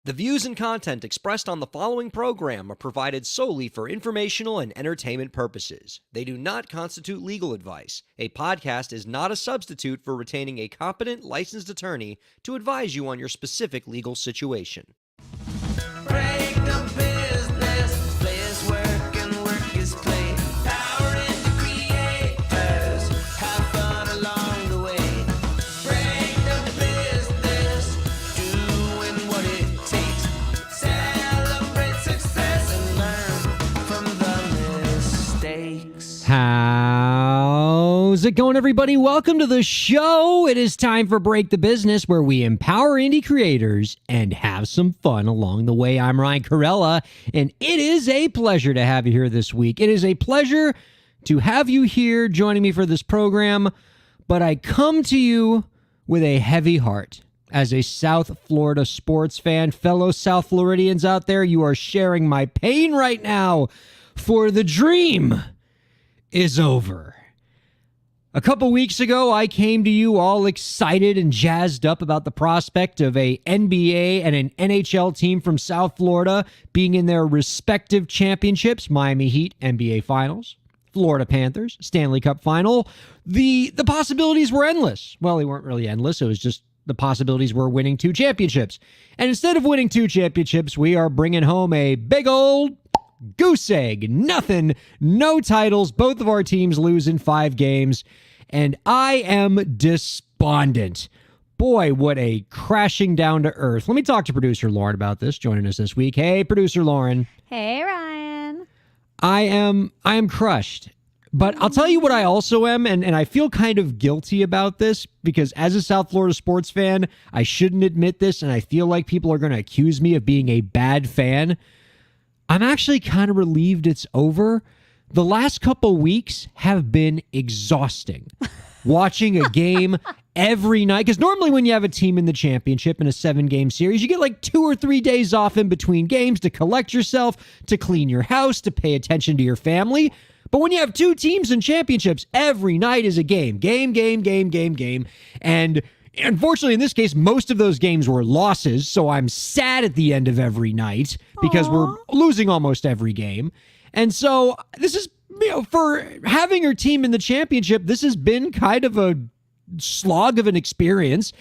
The views and content expressed on the following program are provided solely for informational and entertainment purposes. They do not constitute legal advice. A podcast is not a substitute for retaining a competent, licensed attorney to advise you on your specific legal situation. Break the business, play is work and work is play. Power into creators, have fun along the way. Break the business, doing what it takes. Celebrate success and learn from the mistakes. How's it going, everybody? Welcome to the show. It is time for Break the Business, where we empower indie creators and have some fun along the way. I'm Ryan Kairalla, and it is a pleasure to have you here this week. It is a pleasure to have you here joining me for this program, but I come to you with a heavy heart. As a South Florida sports fan, fellow South Floridians out there, you are sharing my pain right now, for the dream is over. A couple weeks ago, I came to you all excited and jazzed up about the prospect of a NBA and an NHL team from South Florida being in their respective championships. Miami Heat, NBA Finals. Florida Panthers, Stanley Cup Final. The possibilities were endless. Well, they weren't really endless. It was just the possibilities were winning 2 championships. And instead of winning 2 championships, we are bringing home a big old goose egg. Nothing, no titles. Both of our teams lose in 5 games. And I am despondent. Boy, what a crashing down to earth. Let me talk to producer Lauren about this, joining us this week. Hey, producer Lauren. Hey, Ryan. I am crushed. But I'll tell you what I also am, and I feel kind of guilty about this, because as a South Florida sports fan, I shouldn't admit this, and I feel like people are going to accuse me of being a bad fan. I'm actually kind of relieved it's over. The last couple weeks have been exhausting. Watching a game every night. Because normally when you have a team in the championship in a 7-game series, you get like 2 or 3 days off in between games to collect yourself, to clean your house, to pay attention to your family. But when you have 2 teams in championships, every night is a game. Game. And unfortunately, in this case, most of those games were losses. So I'm sad at the end of every night because we're losing almost every game. And so this is, for having your team in the championship, this has been kind of a slog of an experience.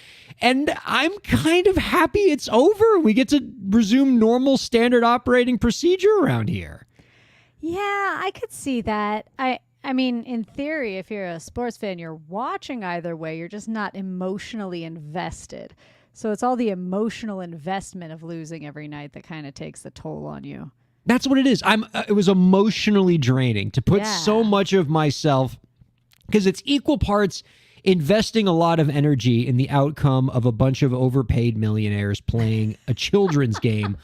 And I'm kind of happy it's over. We get to resume normal standard operating procedure around here. Yeah, I could see that. I mean, in theory, if you're a sports fan, you're watching either way. You're just not emotionally invested. So it's all the emotional investment of losing every night that kind of takes the toll on you. That's what it is. It was emotionally draining to put so much of myself, because it's equal parts investing a lot of energy in the outcome of a bunch of overpaid millionaires playing a children's game,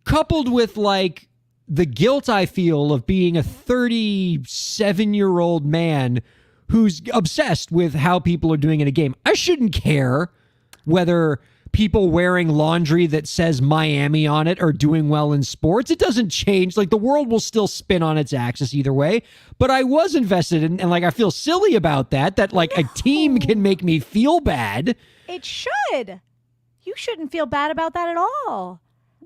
coupled with like the guilt I feel of being a 37-year-old man who's obsessed with how people are doing in a game. I shouldn't care whether people wearing laundry that says Miami on it are doing well in sports. It doesn't change. Like, the world will still spin on its axis either way. But I was invested in, and like, I feel silly about that like a team can make me feel bad. It should. You shouldn't feel bad about that at all.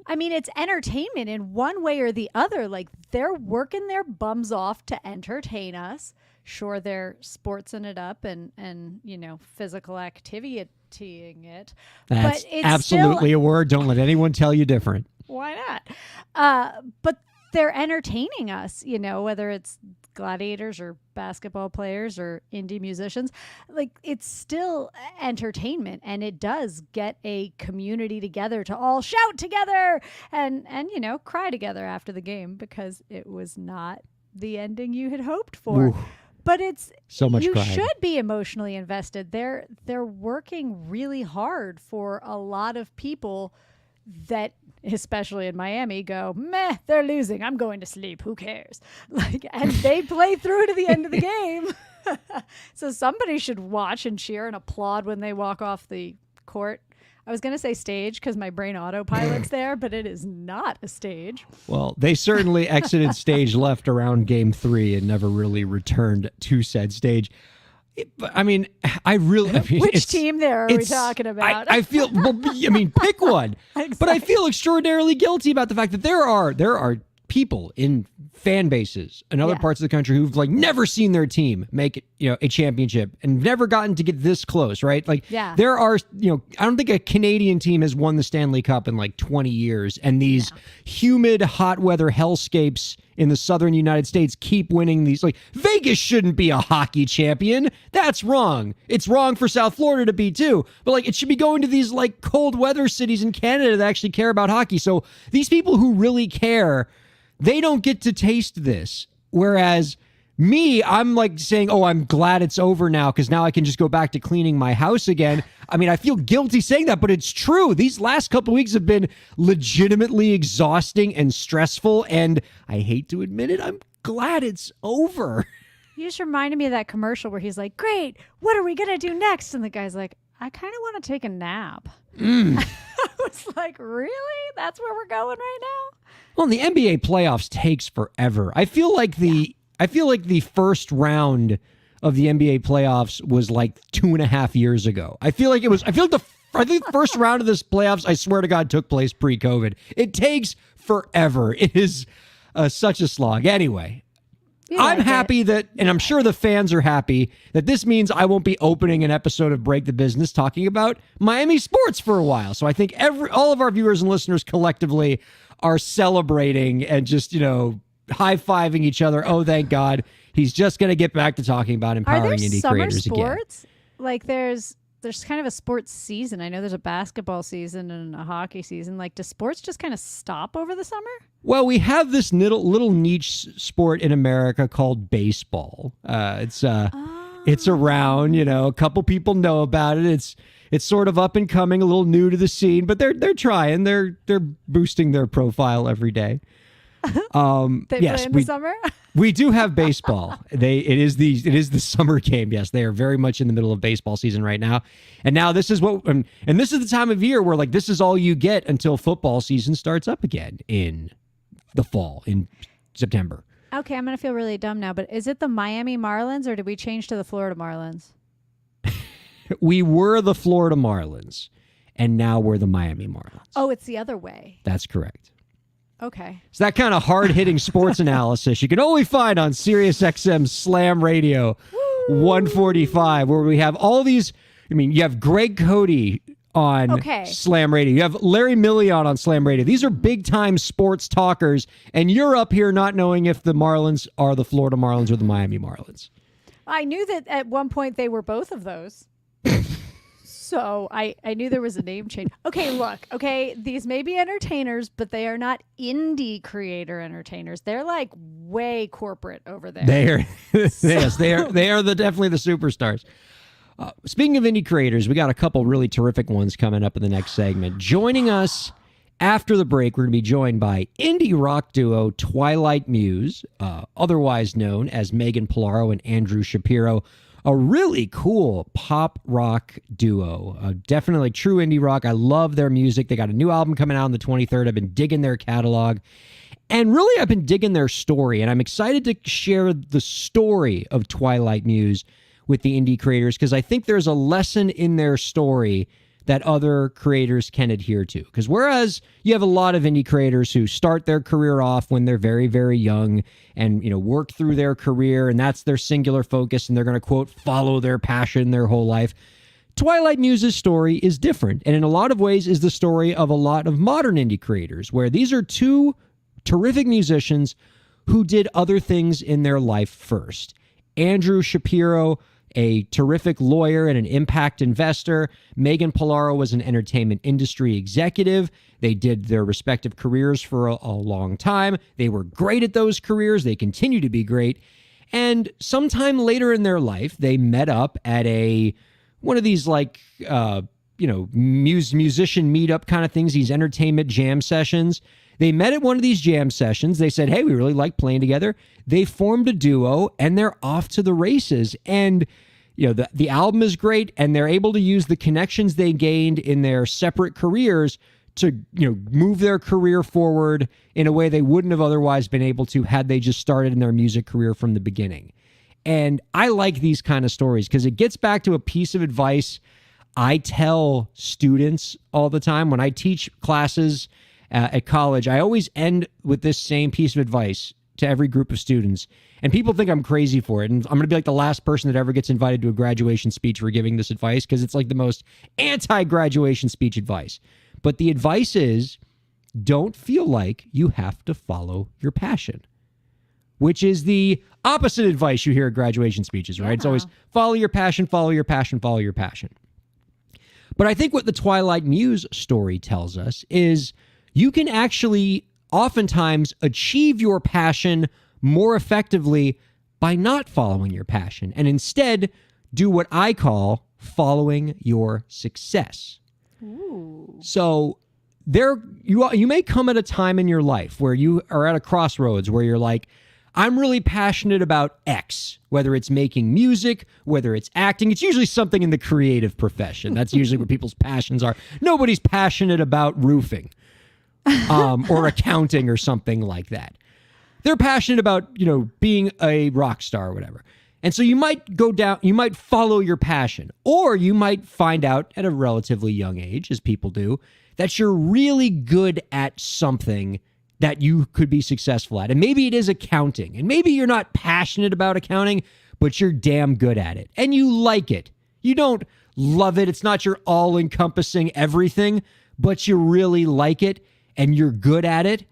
I mean, it's entertainment in one way or the other. Like, they're working their bums off to entertain us. Sure, they're sportsing it up and physical activitying it. That's but it's absolutely a word. Don't let anyone tell you different. Why not? But they're entertaining us, whether it's gladiators or basketball players or indie musicians. Like, it's still entertainment, and it does get a community together to all shout together and cry together after the game because it was not the ending you had hoped for. Ooh. But it's so much you pride. should be emotionally invested. They're working really hard for a lot of people that, especially in Miami, go, meh, they're losing. I'm going to sleep. Who cares? And they play through to the end of the game. So somebody should watch and cheer and applaud when they walk off the court. I was going to say stage because my brain autopilot's there, but it is not a stage. Well, they certainly exited stage left around game 3 and never really returned to said stage. I mean, I mean, Which team there are we it's- talking about? I feel, well, I mean, pick one. But I feel extraordinarily guilty about the fact that there are people in fan bases in other Yeah. parts of the country who've like never seen their team make it, a championship and never gotten to get this close, right? Like Yeah. there are, I don't think a Canadian team has won the Stanley Cup in like 20 years. And these humid, hot weather hellscapes in the southern United States keep winning these. Like Vegas shouldn't be a hockey champion. That's wrong. It's wrong for South Florida to be too. But like it should be going to these like cold weather cities in Canada that actually care about hockey. So these people who really care, they don't get to taste this. Whereas me, I'm like saying, oh, I'm glad it's over now because now I can just go back to cleaning my house again. I mean, I feel guilty saying that, but it's true. These last couple of weeks have been legitimately exhausting and stressful. And I hate to admit it, I'm glad it's over. You just reminded me of that commercial where he's like, great, what are we going to do next? And the guy's like, I kind of want to take a nap. I was like, really? That's where we're going right now? Well, the NBA playoffs takes forever. I feel like the first round of the NBA playoffs was like 2.5 years ago. I think the first round of this playoffs, I swear to God, took place pre-COVID. It takes forever. It is such a slog. Anyway, I'm happy that, and I'm sure the fans are happy that this means I won't be opening an episode of Break the Business talking about Miami sports for a while. So I think all of our viewers and listeners collectively are celebrating and just, high-fiving each other. Oh, thank God. He's just going to get back to talking about empowering indie creators again. Sports? Like there's kind of a sports season. I know there's a basketball season and a hockey season. Like, does sports just kind of stop over the summer? Well, we have this little niche sport in America called baseball. It's around, a couple people know about it. It's sort of up and coming, a little new to the scene, but they're trying. They're boosting their profile every day. They play in the summer? We do have baseball. It is the summer game. Yes, they are very much in the middle of baseball season right now. And now this is and this is the time of year where like this is all you get until football season starts up again in the fall in September. Okay, I'm going to feel really dumb now, but is it the Miami Marlins or did we change to the Florida Marlins? We were the Florida Marlins and now we're the Miami Marlins. Oh, it's the other way. That's correct. Okay. It's that kind of hard-hitting sports analysis you can only find on SiriusXM Slam Radio 145, where we have all these. I mean, you have Greg Cody on Slam Radio. You have Larry Million on Slam Radio. These are big-time sports talkers, and you're up here not knowing if the Marlins are the Florida Marlins or the Miami Marlins. I knew that at one point they were both of those. So I knew there was a name change. Okay, look. Okay, these may be entertainers, but they are not indie creator entertainers. They're like way corporate over there. They are, yes, they are. They are definitely the superstars. Speaking of indie creators, we got a couple really terrific ones coming up in the next segment. Joining us after the break, we're going to be joined by indie rock duo Twilight Muse, otherwise known as Megan Polaro and Andrew Shapiro. A really cool pop rock duo. Definitely true indie rock. I love their music. They got a new album coming out on the 23rd. I've been digging their catalog. And really, I've been digging their story. And I'm excited to share the story of Twilight Muse with the indie creators because I think there's a lesson in their story that other creators can adhere to. Because whereas you have a lot of indie creators who start their career off when they're very, very young and, work through their career and that's their singular focus and they're going to, quote, follow their passion their whole life. Twilight Muse's story is different and in a lot of ways is the story of a lot of modern indie creators where these are two terrific musicians who did other things in their life first. Andrew Shapiro, a terrific lawyer and an impact investor. Megan Polaro was an entertainment industry executive. They did their respective careers for a long time. They were great at those careers. They continue to be great. And sometime later in their life, they met up at one of these musician meetup kind of things, these entertainment jam sessions. They met at one of these jam sessions. They said, hey, we really like playing together. They formed a duo and they're off to the races. And, the album is great and they're able to use the connections they gained in their separate careers to, move their career forward in a way they wouldn't have otherwise been able to had they just started in their music career from the beginning. And I like these kind of stories because it gets back to a piece of advice I tell students all the time when I teach classes at college. I always end with this same piece of advice to every group of students. And people think I'm crazy for it. And I'm going to be like the last person that ever gets invited to a graduation speech for giving this advice because it's like the most anti-graduation speech advice. But the advice is, don't feel like you have to follow your passion, which is the opposite advice you hear at graduation speeches, right? It's always follow your passion, follow your passion, follow your passion. But I think what the Twilight Muse story tells us is you can actually oftentimes achieve your passion more effectively by not following your passion and instead do what I call following your success. Ooh. So there you may come at a time in your life where you are at a crossroads where you're like, I'm really passionate about X, whether it's making music, whether it's acting. It's usually something in the creative profession. That's usually where people's passions are. Nobody's passionate about roofing or accounting or something like that. They're passionate about, being a rock star or whatever. And so you might go down, you might follow your passion, or you might find out at a relatively young age, as people do, that you're really good at something that you could be successful at. And maybe it is accounting. And maybe you're not passionate about accounting, but you're damn good at it. And you like it. You don't love it. It's not your all-encompassing everything, but you really like it and you're good at it.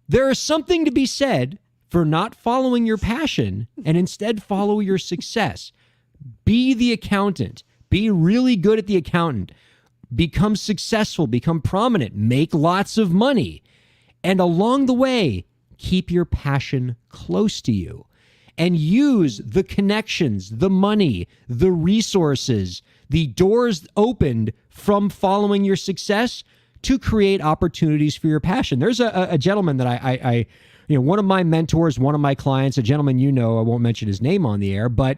There is something to be said for not following your passion and instead follow your success. Be the accountant. Be really good at the accountant. Become successful. Become prominent. Make lots of money. And along the way, keep your passion close to you and use the connections, the money, the resources, the doors opened from following your success to create opportunities for your passion. There's a gentleman that I one of my mentors, one of my clients, a gentleman I won't mention his name on the air, but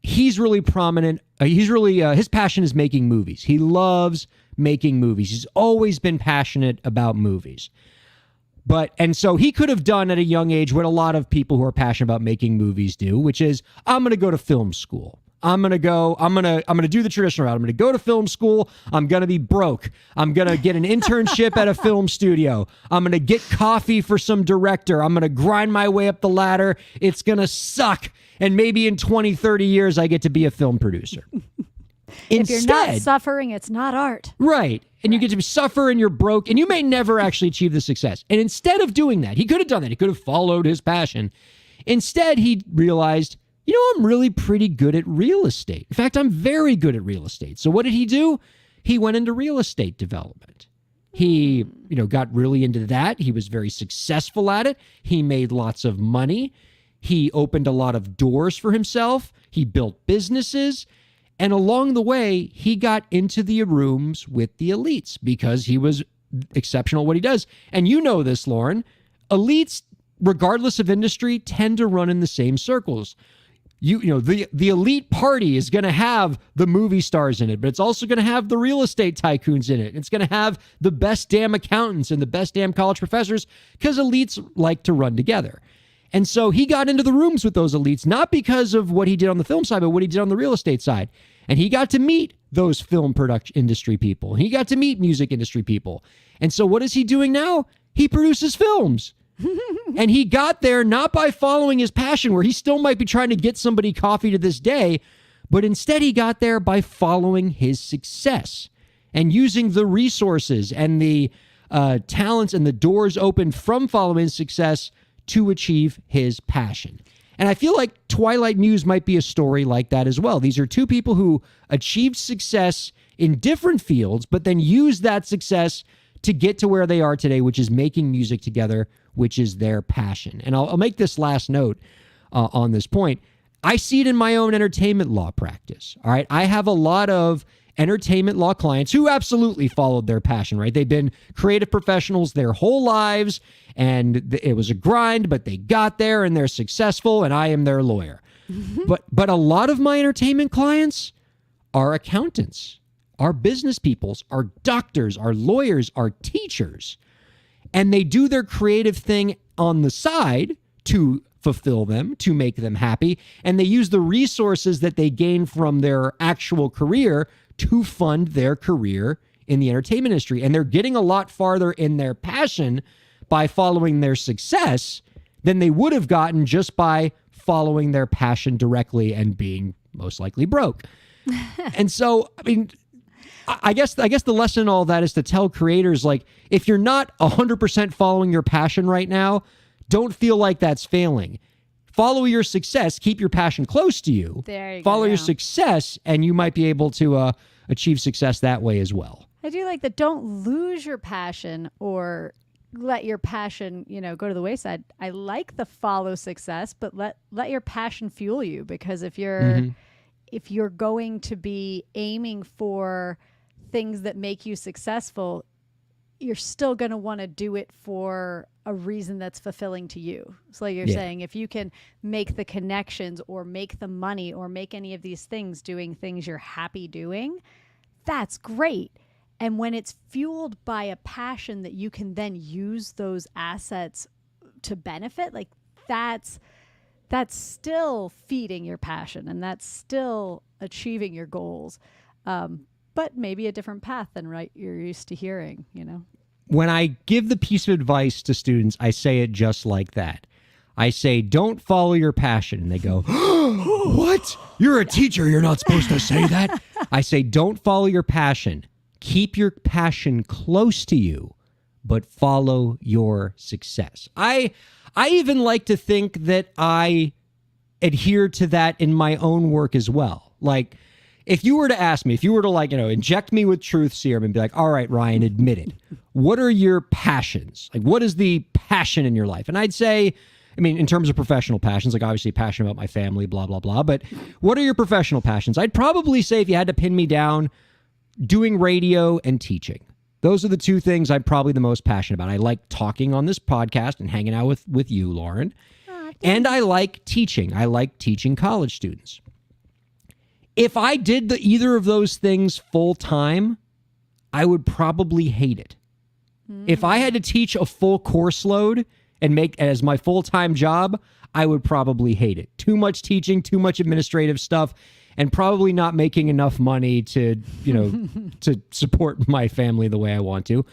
he's really prominent. His passion is making movies. He loves making movies. He's always been passionate about movies. And so he could have done at a young age what a lot of people who are passionate about making movies do, which is, I'm going to go to film school. I'm going to do the traditional route. I'm going to go to film school. I'm going to be broke. I'm going to get an internship at a film studio. I'm going to get coffee for some director. I'm going to grind my way up the ladder. It's going to suck. And maybe in 20, 30 years, I get to be a film producer. If you're not suffering, it's not art. Right. And you get to suffer and you're broke and you may never actually achieve the success. And instead of doing that, he could have done that. He could have followed his passion. Instead, he realized, I'm really pretty good at real estate. In fact, I'm very good at real estate. So what did he do? He went into real estate development. He, got really into that. He was very successful at it. He made lots of money. He opened a lot of doors for himself. He built businesses. And along the way, he got into the rooms with the elites because he was exceptional at what he does. And you know this, Lauren. Elites, regardless of industry, tend to run in the same circles. The elite party is going to have the movie stars in it, but it's also going to have the real estate tycoons in it. It's going to have the best damn accountants and the best damn college professors because elites like to run together. And so he got into the rooms with those elites, not because of what he did on the film side, but what he did on the real estate side. And he got to meet those film production industry people. He got to meet music industry people. And so what is he doing now? He produces films. And he got there not by following his passion, where he still might be trying to get somebody coffee to this day, but instead he got there by following his success and using the resources and the talents and the doors opened from following his success to achieve his passion. And I feel like Twilight Muse might be a story like that as well. These are two people who achieved success in different fields, but then used that success to get to where they are today, which is making music together, which is their passion. And I'll make this last note on this point. I see it in my own entertainment law practice. All right. I have a lot of entertainment law clients who absolutely followed their passion, right? They've been creative professionals their whole lives, and it was a grind, but they got there and they're successful, and I am their lawyer. But a lot of my entertainment clients are accountants, are business peoples, are doctors, are lawyers, are teachers. And they do their creative thing on the side to fulfill them, to make them happy. And they use the resources that they gain from their actual career to fund their career in the entertainment industry. And they're getting a lot farther in their passion by following their success than they would have gotten just by following their passion directly and being most likely broke. And so, I mean, I guess the lesson in all that is to tell creators, like, if you're not 100% following your passion right now, don't feel like that's failing. Follow your success. Keep your passion close to you. There you Follow go. your success, and you might be able to achieve success that way as well. I do like that. Don't lose your passion or let your passion, go to the wayside. I like the follow success, but let your passion fuel you, because if you're going to be aiming for things that make you successful, you're still going to want to do it for a reason that's fulfilling to you. So like you're saying, if you can make the connections or make the money or make any of these things doing things you're happy doing, that's great. And when it's fueled by a passion that you can then use those assets to benefit, like that's still feeding your passion, and that's still achieving your goals. But maybe a different path than you're used to hearing, When I give the piece of advice to students, I say it just like that. I say, don't follow your passion. And they go, what? You're a teacher. You're not supposed to say that. I say, don't follow your passion. Keep your passion close to you, but follow your success. I even like to think that I adhere to that in my own work as well. Like, if you were to ask me, if you were to inject me with truth serum and be like, all right, Ryan, admit it. What are your passions? Like, what is the passion in your life? And I'd say, I mean, in terms of professional passions, like obviously passionate about my family, blah, blah, blah. But what are your professional passions? I'd probably say, if you had to pin me down, doing radio and teaching. Those are the two things I'm probably the most passionate about. I like talking on this podcast and hanging out with you, Lauren. And I like teaching. I like teaching college students. If I did either of those things full time, I would probably hate it. If I had to teach a full course load and make it as my full-time job, I would probably hate it. Too much teaching, too much administrative stuff, and probably not making enough money to, to support my family the way I want to.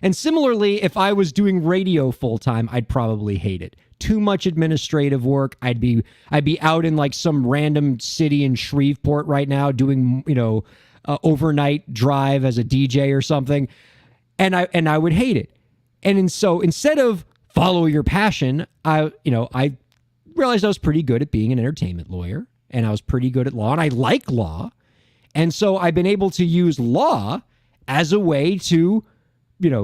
And similarly, if I was doing radio full-time, I'd probably hate it. Too much administrative work. I'd be out in like some random city in Shreveport right now doing, overnight drive as a DJ or something. And I would hate it. And so instead of follow your passion, I realized I was pretty good at being an entertainment lawyer, and I was pretty good at law, and I like law. And so I've been able to use law as a way to,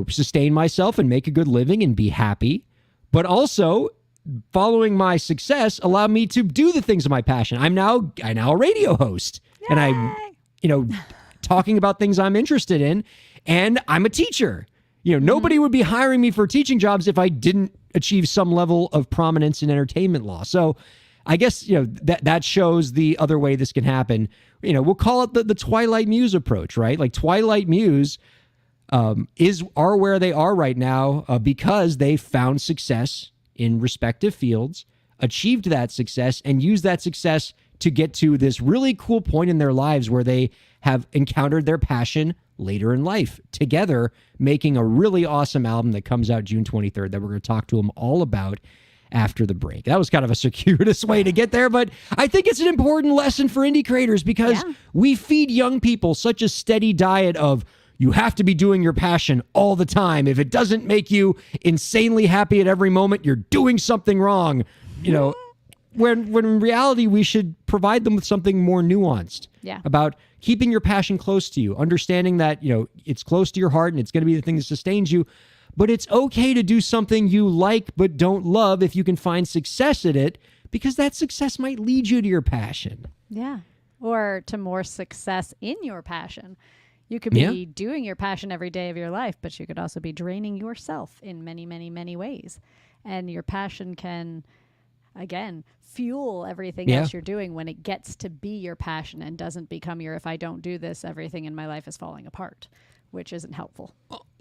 sustain myself and make a good living and be happy. But also, following my success allowed me to do the things of my passion. I'm now a radio host. Yay! And I'm, talking about things I'm interested in, and I'm a teacher. Nobody would be hiring me for teaching jobs if I didn't achieve some level of prominence in entertainment law. So I guess, that shows the other way this can happen. We'll call it the Twilight Muse approach, right? Like Twilight Muse are where they are right now because they found success in respective fields, achieved that success, and used that success to get to this really cool point in their lives where they have encountered their passion later in life together, making a really awesome album that comes out June 23rd that we're going to talk to them all about after the break. That was kind of a circuitous way to get there, but I think it's an important lesson for indie creators because we feed young people such a steady diet of, you have to be doing your passion all the time. If it doesn't make you insanely happy at every moment, you're doing something wrong. When in reality, we should provide them with something more nuanced about keeping your passion close to you, understanding that, it's close to your heart and it's going to be the thing that sustains you. But it's okay to do something you like but don't love if you can find success at it, because that success might lead you to your passion. Yeah. Or to more success in your passion. You could be doing your passion every day of your life, but you could also be draining yourself in many, many, many ways. And your passion can, again, fuel everything else you're doing when it gets to be your passion and doesn't become if I don't do this, everything in my life is falling apart, which isn't helpful.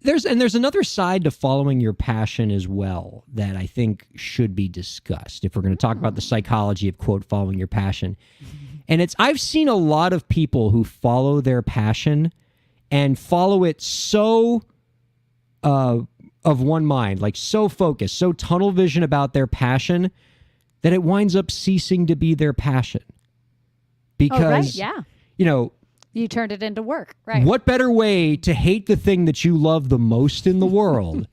There's another side to following your passion as well that I think should be discussed if we're going to talk about the psychology of, quote, following your passion. And I've seen a lot of people who follow their passion and follow it so of one mind, like so focused, so tunnel vision about their passion that it winds up ceasing to be their passion. Because, right, yeah. you know, You turned it into work, right? what better way to hate the thing that you love the most in the world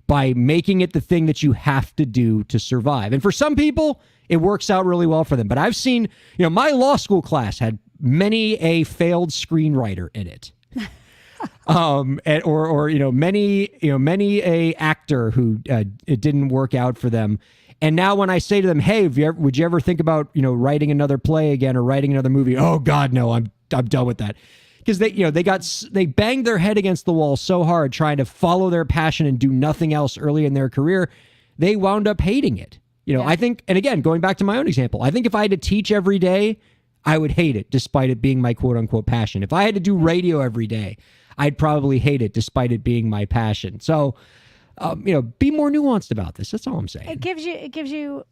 by making it the thing that you have to do to survive? And for some people, it works out really well for them. But I've seen, my law school class had many a failed screenwriter in it. Many a actor who it didn't work out for them. And now when I say to them, hey, would you ever think about, writing another play again or writing another movie? Oh God, no, I'm done with that. Because they banged their head against the wall so hard trying to follow their passion and do nothing else early in their career, they wound up hating it. I think, and again, going back to my own example, I think if I had to teach every day, I would hate it despite it being my quote unquote passion. If I had to do radio every day, I'd probably hate it despite it being my passion. So, be more nuanced about this. That's all I'm saying. It gives you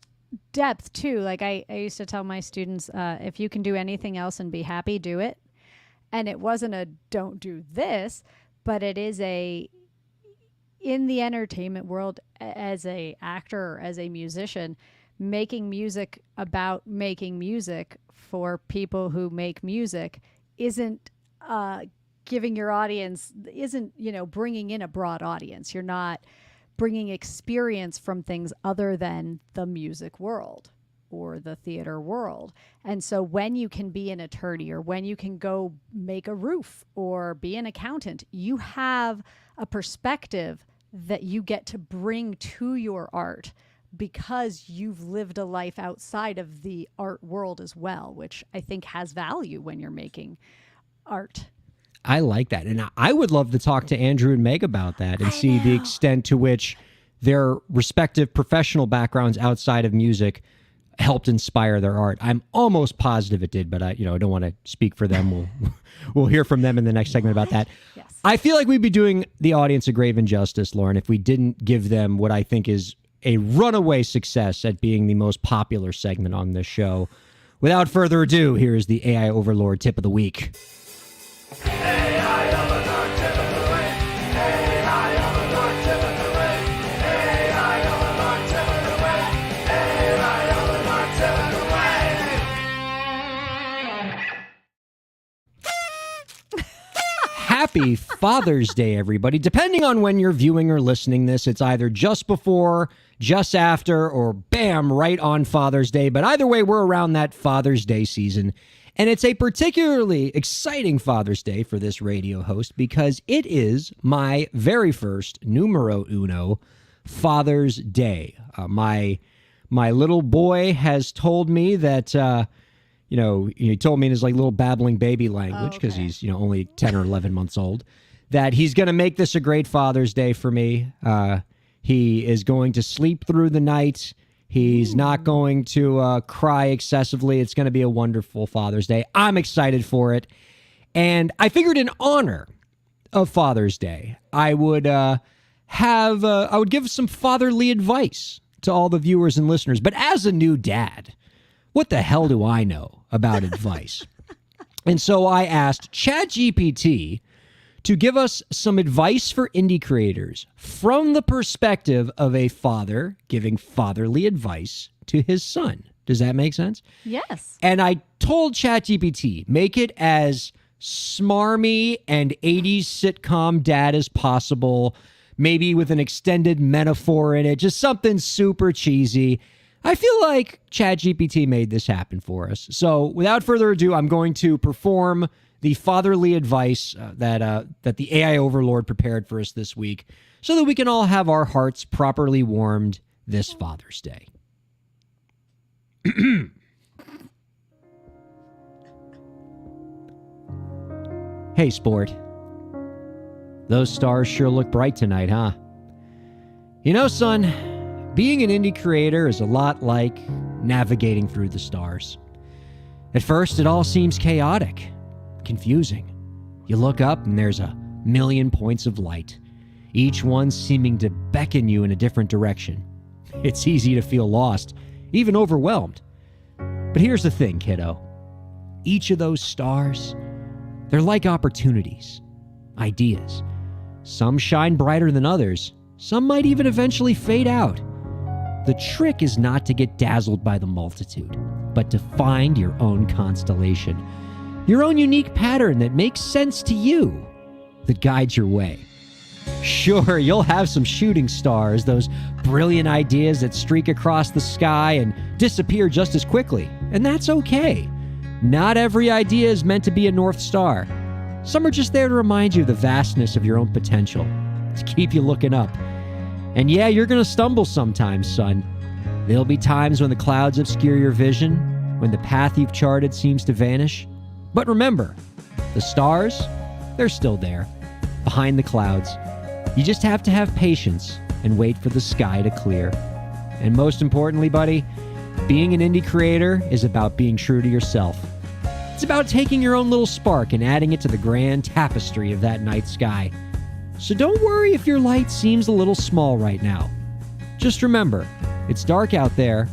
depth too. Like I used to tell my students, if you can do anything else and be happy, do it. And it wasn't a don't do this, but it is in the entertainment world, as a actor or as a musician, making music about making music for people who make music isn't giving your audience, isn't bringing in a broad audience. You're not bringing experience from things other than the music world or the theater world. And so when you can be an attorney or when you can go make a roof or be an accountant, you have a perspective that you get to bring to your art because you've lived a life outside of the art world as well, which I think has value when you're making art. I like that. And I would love to talk to Andrew and Meg about that and see the extent to which their respective professional backgrounds outside of music helped inspire their art. I'm almost positive it did, but I don't want to speak for them. We'll hear from them in the next segment about that. Yes. I feel like we'd be doing the audience a grave injustice, Lauren, if we didn't give them what I think is a runaway success at being the most popular segment on this show. Without further ado, here is the AI Overlord tip of the week. Happy Father's Day, everybody. Depending on when you're viewing or listening this, it's either just before, just after, or bam, right on Father's Day. But either way, we're around that Father's Day season. And it's a particularly exciting Father's Day for this radio host because it is my very first numero uno Father's Day. My little boy has told me that, he told me in his little babbling baby language because he's, only 10 or 11 months old, that he's going to make this a great Father's Day for me. He is going to sleep through the night. He's not going to cry excessively. It's going to be a wonderful Father's Day. I'm excited for it. And I figured in honor of Father's Day, I would give some fatherly advice to all the viewers and listeners. But as a new dad, what the hell do I know about advice? And so I asked ChatGPT to give us some advice for indie creators from the perspective of a father giving fatherly advice to his son. Does that make sense? Yes. And I told ChatGPT, make it as smarmy and 80s sitcom dad as possible, maybe with an extended metaphor in it, just something super cheesy. I feel like ChatGPT made this happen for us. So without further ado, I'm going to perform the fatherly advice that the AI Overlord prepared for us this week so that we can all have our hearts properly warmed this Father's Day. Hey, sport. Those stars sure look bright tonight, huh? Son, being an indie creator is a lot like navigating through the stars. At first, it all seems chaotic, confusing. You look up and there's a million points of light. each one seeming to beckon you in a different direction. It's easy to feel lost, even overwhelmed. But here's the thing, kiddo. Each of those stars, they're like opportunities, ideas. Some shine brighter than others. Some might even eventually fade out. The trick is not to get dazzled by the multitude, but to find your own constellation, your own unique pattern that makes sense to you, that guides your way. Sure, you'll have some shooting stars, those brilliant ideas that streak across the sky and disappear just as quickly, and that's okay. Not every idea is meant to be a North Star. Some are just there to remind you of the vastness of your own potential, to keep you looking up. And yeah, you're going to stumble sometimes, son. There'll be times when the clouds obscure your vision, when the path you've charted seems to vanish. But remember, the stars, they're still there, behind the clouds. You just have to have patience and wait for the sky to clear. And most importantly, buddy, being an indie creator is about being true to yourself. It's about taking your own little spark and adding it to the grand tapestry of that night sky. So don't worry if your light seems a little small right now. Just remember, it's dark out there,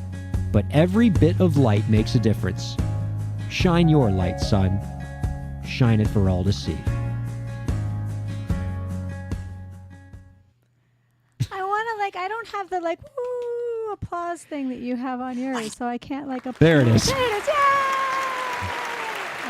but every bit of light makes a difference. Shine your light, son. Shine it for all to see. I don't have the woo applause thing that you have on yours, so I can't applaud. There it is. There it is. Yay!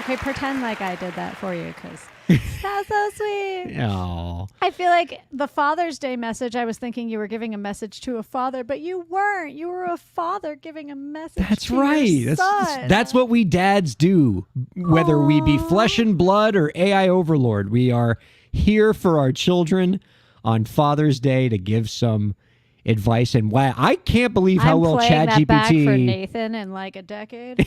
Okay, pretend like I did that for you, because that's so sweet. Oh. I feel like the Father's Day message, I was thinking you were giving a message to a father, but you weren't. You were a father giving a message That's to right. your That's, son. that's what we dads do. Whether we be flesh and blood or AI overlord, we are here for our children on Father's Day to give some advice. And wow, I can't believe how I'm well playing that back for ChatGPT. Nathan in like a decade.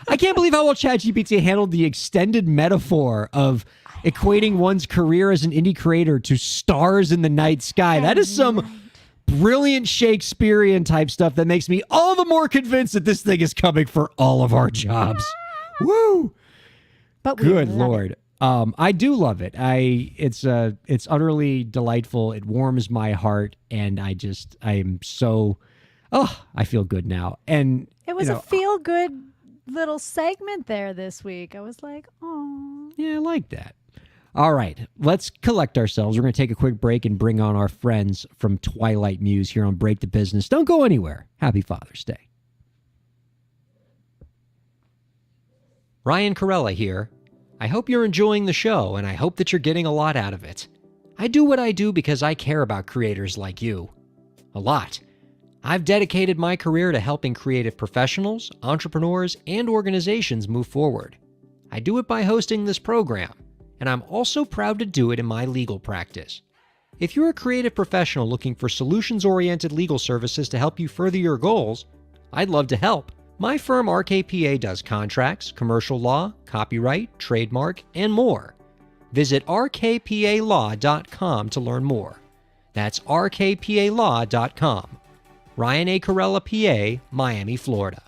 I can't believe how well ChatGPT handled the extended metaphor of equating one's career as an indie creator to stars in the night sky. That is some brilliant Shakespearean type stuff that makes me all the more convinced that this thing is coming for all of our jobs. Woo! But we Good love Lord. it. I do love it. It's utterly delightful. It warms my heart, and I am so, I feel good now. And It was a feel-good little segment there this week. I was like, oh. yeah, I like that. All right, let's collect ourselves. We're going to take a quick break and bring on our friends from Twilight Muse here on Break the Business. Don't go anywhere. Happy Father's Day. Ryan Kairalla here. I hope you're enjoying the show, and I hope that you're getting a lot out of it. I do what I do because I care about creators like you. A lot. I've dedicated my career to helping creative professionals, entrepreneurs, and organizations move forward. I do it by hosting this program, and I'm also proud to do it in my legal practice. If you're a creative professional looking for solutions-oriented legal services to help you further your goals, I'd love to help. My firm RKPA does contracts, commercial law, copyright, trademark, and more. Visit rkpalaw.com to learn more. That's rkpalaw.com. Ryan A. Kairalla, PA, Miami, Florida.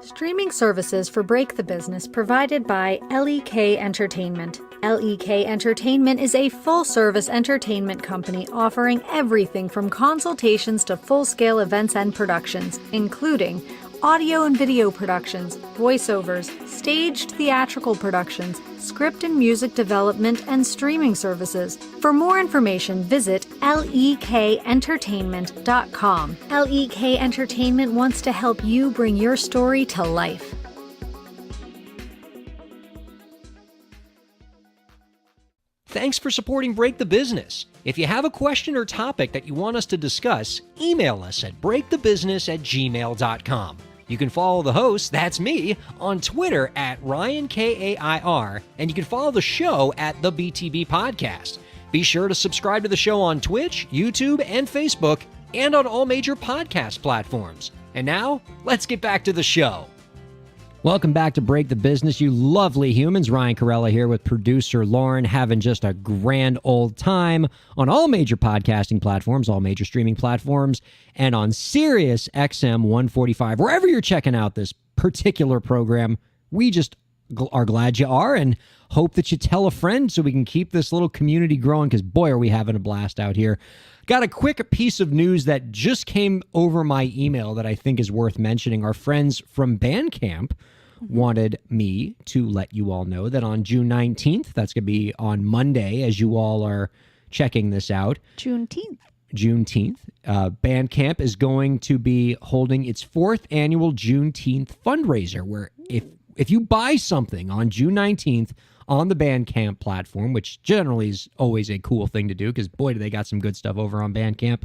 Streaming services for Break the Business provided by LEK Entertainment. LEK Entertainment is a full-service entertainment company offering everything from consultations to full-scale events and productions, including audio and video productions, voiceovers, staged theatrical productions, script and music development, and streaming services. For more information, visit lekentertainment.com. LEK Entertainment wants to help you bring your story to life. Thanks for supporting Break the Business. If you have a question or topic that you want us to discuss, email us at breakthebusiness@gmail.com. You can follow the host, that's me, on Twitter at Ryan Kair, and you can follow the show at the BTB Podcast. Be sure to subscribe to the show on Twitch, YouTube, and Facebook, and on all major podcast platforms. And now, let's get back to the show. Welcome back to Break the Business, you lovely humans. Ryan Kairalla here with producer Lauren, having just a grand old time on all major podcasting platforms, all major streaming platforms, and on Sirius XM 145. Wherever you're checking out this particular program, we just are glad you are, and hope that you tell a friend so we can keep this little community growing, because boy, are we having a blast out here. Got a quick piece of news that just came over my email that I think is worth mentioning. Our friends from Bandcamp wanted me to let you all know that on June 19th, that's going to be on Monday as you all are checking this out. Juneteenth, Bandcamp is going to be holding its 4th annual Juneteenth fundraiser, where if you buy something on June 19th on the Bandcamp platform, which generally is always a cool thing to do because, boy, do they got some good stuff over on Bandcamp.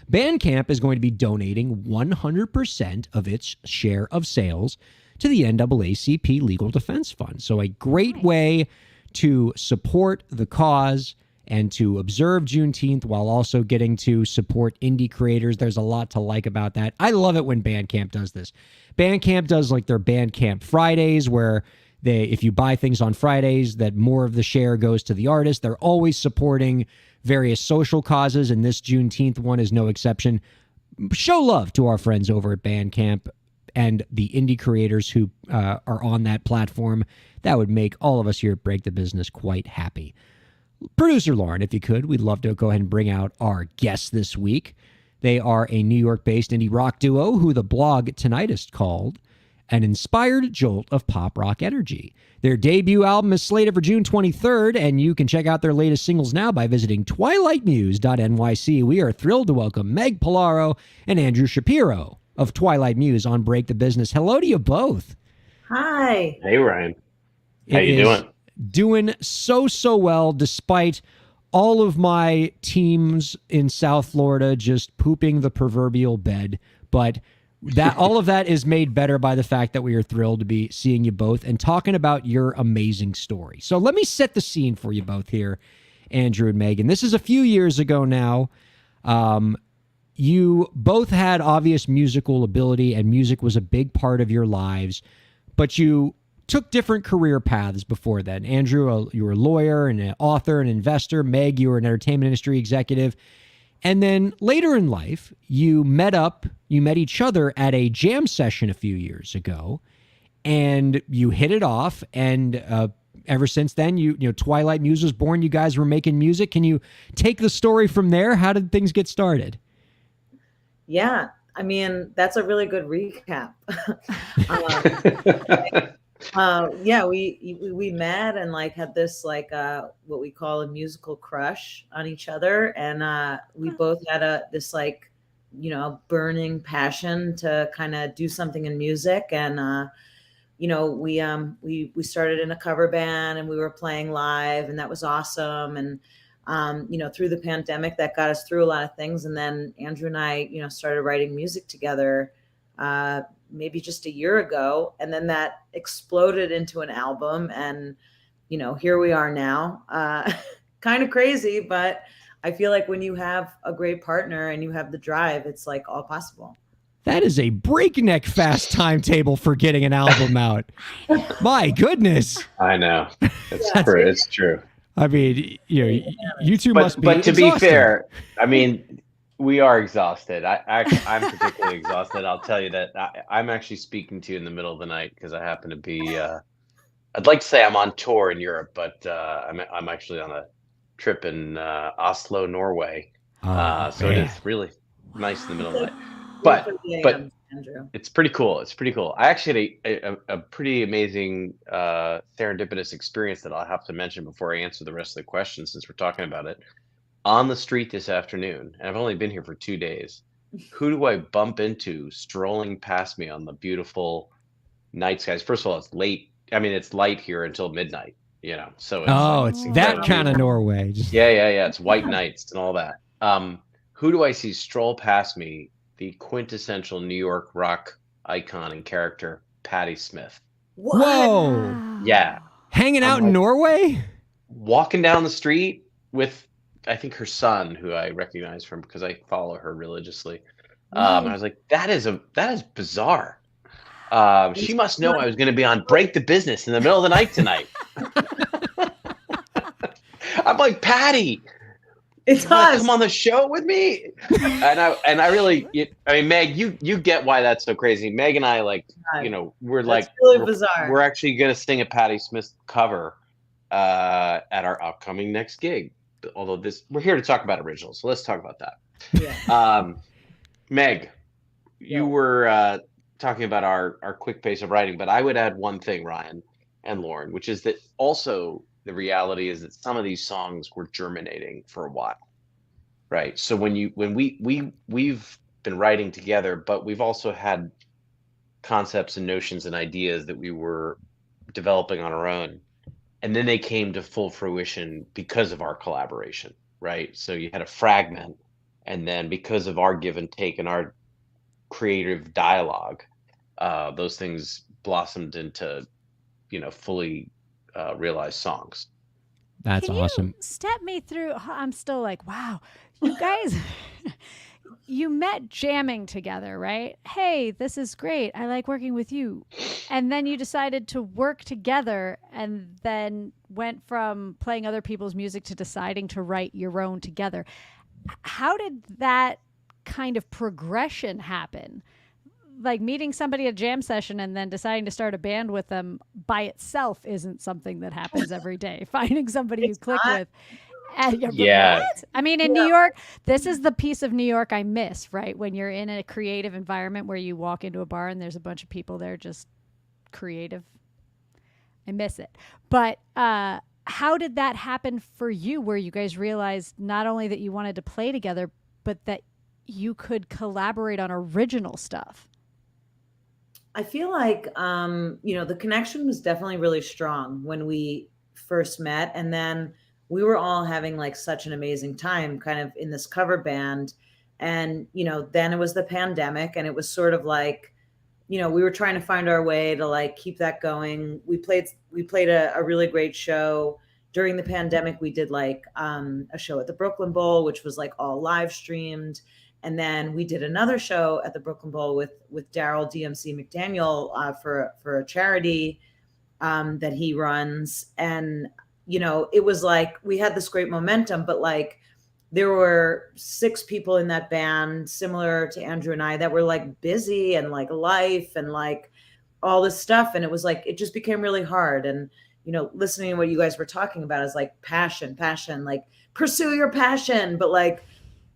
Bandcamp is going to be donating 100% of its share of sales to the NAACP Legal Defense Fund. So a great way to support the cause and to observe Juneteenth while also getting to support indie creators. There's a lot to like about that. I love it when Bandcamp does this. Bandcamp does like their Bandcamp Fridays, where if you buy things on Fridays, that more of the share goes to the artist. They're always supporting various social causes, and this Juneteenth one is no exception. Show love to our friends over at Bandcamp and the indie creators who are on that platform. That would make all of us here at Break the Business quite happy. Producer Lauren, if you could, we'd love to go ahead and bring out our guests this week. They are a New York-based indie rock duo who the blog tonight is called An Inspired Jolt of Pop Rock Energy. Their debut album is slated for June 23rd, and you can check out their latest singles now by visiting twilightmuse.nyc. We are thrilled to welcome Meg Polaro and Andrew Shapiro of Twilight Muse on Break the Business. Hello to you both. Hi. Hey, Ryan. How you doing? Doing so well, despite all of my teams in South Florida just pooping the proverbial bed. But that all of that is made better by the fact that we are thrilled to be seeing you both and talking about your amazing story. So let me set the scene for you both here, Andrew and Megan. This is a few years ago now. You both had obvious musical ability, and music was a big part of your lives, but you took different career paths before then. Andrew, you were a lawyer and an author and investor. Meg, you were an entertainment industry executive. And then later in life, you met each other at a jam session a few years ago, and you hit it off. And ever since then, you know, Twilight Muse was born. You guys were making music. Can you take the story from there? How did things get started? Yeah, I mean, that's a really good recap. Yeah, we met and like had this like what we call a musical crush on each other, and we both had this like, you know, burning passion to kind of do something in music. And you know, we started in a cover band and we were playing live, and that was awesome. And you know, through the pandemic, that got us through a lot of things. And then Andrew and I, you know, started writing music together maybe just a year ago, and then that exploded into an album, and you know, here we are now. Kind of crazy, but I feel like when you have a great partner and you have the drive, it's like all possible. That is a breakneck fast timetable for getting an album out. My goodness. I know. It's true. I mean, you know, you two must be. But to exhausted. be fair, I mean, we are exhausted. I'm particularly exhausted. I'll tell you that I'm actually speaking to you in the middle of the night because I happen to be. I'd like to say I'm on tour in Europe, but I'm actually on a trip in Oslo, Norway. So it is really nice in the middle of the night. But Andrew, it's pretty cool. It's pretty cool. I actually had a pretty amazing serendipitous experience that I'll have to mention before I answer the rest of the questions, since we're talking about it. On the street this afternoon, and I've only been here for 2 days, who do I bump into strolling past me on the beautiful night skies? First of all, it's late. I mean, it's light here until midnight, you know. So it's that kind of Norway. Yeah. It's white nights and all that. Who do I see stroll past me? The quintessential New York rock icon and character, Patti Smith. what? Whoa. Yeah. Hanging out in Norway? Walking down the street with, I think, her son, who I recognize from because I follow her religiously. I was like, that is bizarre. She must know I was going to be on Break the Business in the middle of the night tonight. I'm like, Patty, It You want to does. come on the show with me? and I really, I mean, Meg, you get why that's so crazy. Meg and I, like, you know, That's really bizarre. we're actually gonna sing a Patti Smith cover at our upcoming next gig. Although we're here to talk about originals, so let's talk about that. Yeah. Meg, you were talking about our quick pace of writing, but I would add one thing, Ryan and Lauren, which is that also the reality is that some of these songs were germinating for a while, right? So when we've been writing together, but we've also had concepts and notions and ideas that we were developing on our own, and then they came to full fruition because of our collaboration, right? So you had a fragment, and then because of our give and take and our creative dialogue, those things blossomed into, you know, fully realized songs. That's Can awesome. you step me through? I'm still like, wow, you guys, you met jamming together, right? Hey, this is great. I like working with you. And then you decided to work together and then went from playing other people's music to deciding to write your own together. How did that kind of progression happen? Like meeting somebody at a jam session and then deciding to start a band with them by itself isn't something that happens every day. Finding somebody you click with. Yeah. What? I mean, in New York, this is the piece of New York I miss, right? When you're in a creative environment where you walk into a bar and there's a bunch of people there just creative. I miss it. But how did that happen for you where you guys realized not only that you wanted to play together, but that you could collaborate on original stuff? I feel like, you know, the connection was definitely really strong when we first met. And then we were all having like such an amazing time kind of in this cover band. And, you know, then it was the pandemic and it was sort of like, you know, we were trying to find our way to like keep that going. We played a really great show during the pandemic. We did like a show at the Brooklyn Bowl, which was like all live streamed. And then we did another show at the Brooklyn Bowl with Daryl DMC McDaniel for a charity that he runs. And, you know, it was like we had this great momentum, but like there were 6 people in that band, similar to Andrew and I, that were like busy and like life and like all this stuff. And it was like, it just became really hard. And, you know, listening to what you guys were talking about is like passion, like pursue your passion. But like,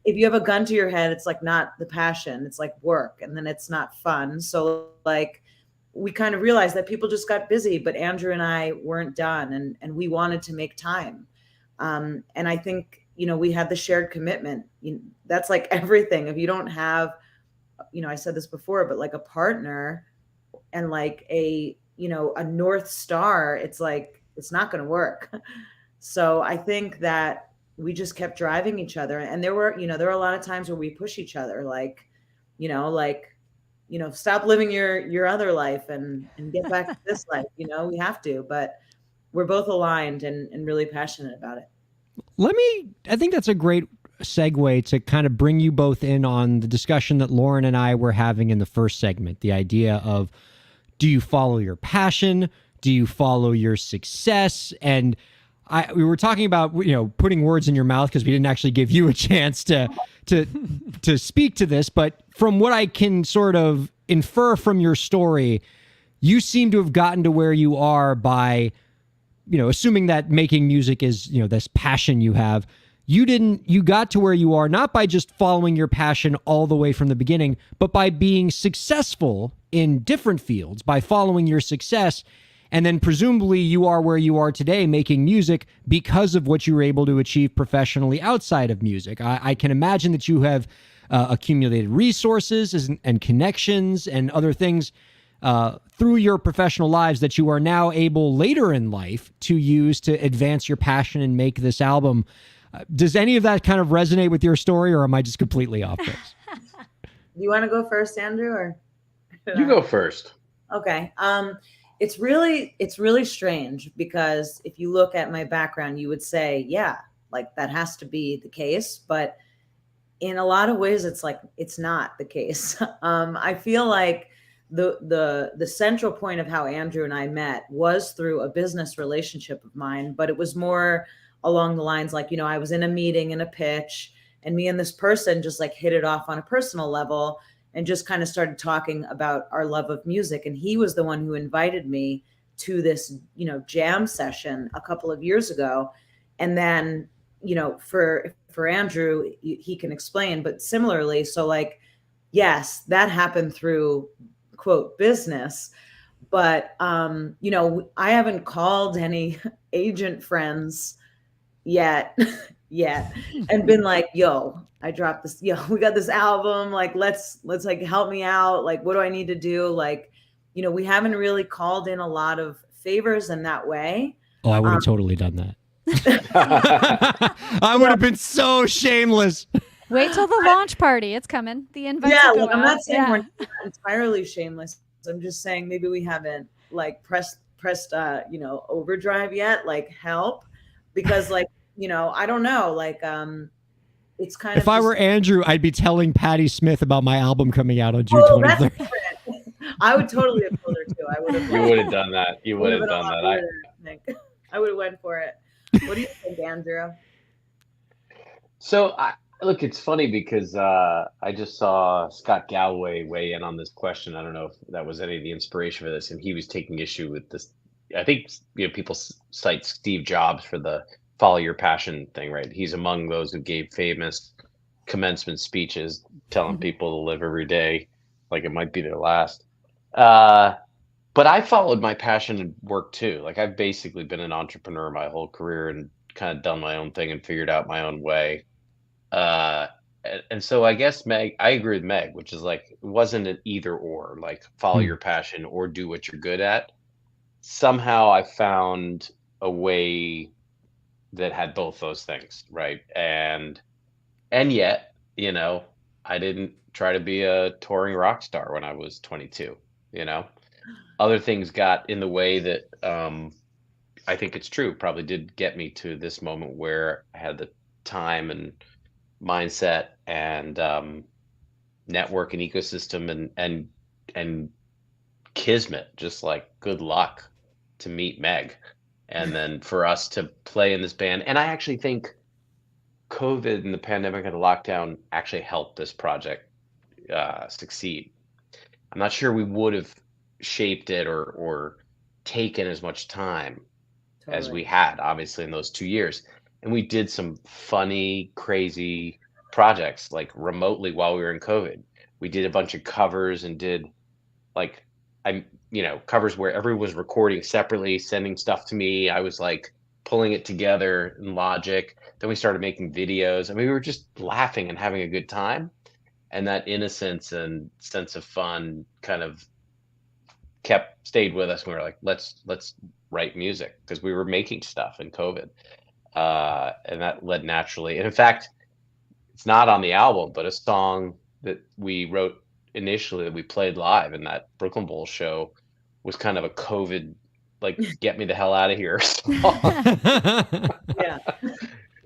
if you have a gun to your head, it's like not the passion, it's like work, and then it's not fun. So like we kind of realized that people just got busy, but Andrew and I weren't done, and we wanted to make time. And I think, you know, we had the shared commitment. That's like everything. If you don't have, you know, I said this before, but like a partner and like a, you know, a North Star, it's like, it's not going to work. So I think that we just kept driving each other. And there were a lot of times where we push each other, like, stop living your other life and get back to this life. You know, we have to, but we're both aligned and really passionate about it. I think that's a great segue to kind of bring you both in on the discussion that Lauren and I were having in the first segment, the idea of, do you follow your passion? Do you follow your success? And we were talking about, you know, putting words in your mouth because we didn't actually give you a chance to speak to this. But from what I can sort of infer from your story, you seem to have gotten to where you are by, you know, assuming that making music is, you know, this passion you have. You got to where you are not by just following your passion all the way from the beginning, but by being successful in different fields, by following your success. And then presumably you are where you are today making music because of what you were able to achieve professionally outside of music. I can imagine that you have accumulated resources and connections and other things through your professional lives that you are now able later in life to use to advance your passion and make this album. Does any of that kind of resonate with your story, or am I just completely off base? You want to go first, Andrew, or You go first. Okay. It's really strange because if you look at my background, you would say, yeah, like that has to be the case. But in a lot of ways, it's like, it's not the case. I feel like the central point of how Andrew and I met was through a business relationship of mine, but it was more along the lines like, I was in a meeting in a pitch, and me and this person just like hit it off on a personal level and just kind of started talking about our love of music. And he was the one who invited me to this, jam session a couple of years ago. And then, for Andrew, he can explain, but similarly, so like, yes, that happened through quote business, but I haven't called any agent friends yet and been like, yo, I dropped this, we got this album, like let's like help me out, like what do I need to do, like we haven't really called in a lot of favors in that way. Oh, I would have totally done that. I would have been so shameless. Wait till the launch party. It's coming. The invite. Look, I'm not saying we're not entirely shameless. I'm just saying maybe we haven't like pressed overdrive yet, like help, because like, I don't know, like it's kind of. If I were Andrew, I'd be telling Patti Smith about my album coming out on June 23rd. I would totally have told her too. I would have. You would have done that. You would have done that. I would have went for it. What do you think, Andrew? So look, it's funny because I just saw Scott Galloway weigh in on this question. I don't know if that was any of the inspiration for this, and he was taking issue with this. I think people cite Steve Jobs for the follow your passion thing, right? He's among those who gave famous commencement speeches telling people to live every day like it might be their last. But I followed my passion and work too. Like I've basically been an entrepreneur my whole career and kind of done my own thing and figured out my own way. And so I guess I agree with Meg, which is like, it wasn't an either or, like follow your passion or do what you're good at. Somehow I found a way that had both those things, right? And yet, I didn't try to be a touring rock star when I was 22, Other things got in the way that I think it's true, probably did get me to this moment where I had the time and mindset and network and ecosystem and kismet, just like good luck to meet Meg. And then for us to play in this band. And I actually think COVID and the pandemic and the lockdown actually helped this project succeed. I'm not sure we would have shaped it or taken as much time as we had, obviously, in those 2 years. And we did some funny, crazy projects like remotely while we were in COVID. We did a bunch of covers and did like, covers where everyone was recording separately, sending stuff to me. I was like pulling it together in Logic. Then we started making videos. I mean, we were just laughing and having a good time. And that innocence and sense of fun kind of stayed with us. We were like, let's write music, because we were making stuff in COVID. And that led naturally. And in fact, it's not on the album, but a song that we wrote initially that we played live in that Brooklyn Bowl show was kind of a COVID, like, get me the hell out of here song. Yeah.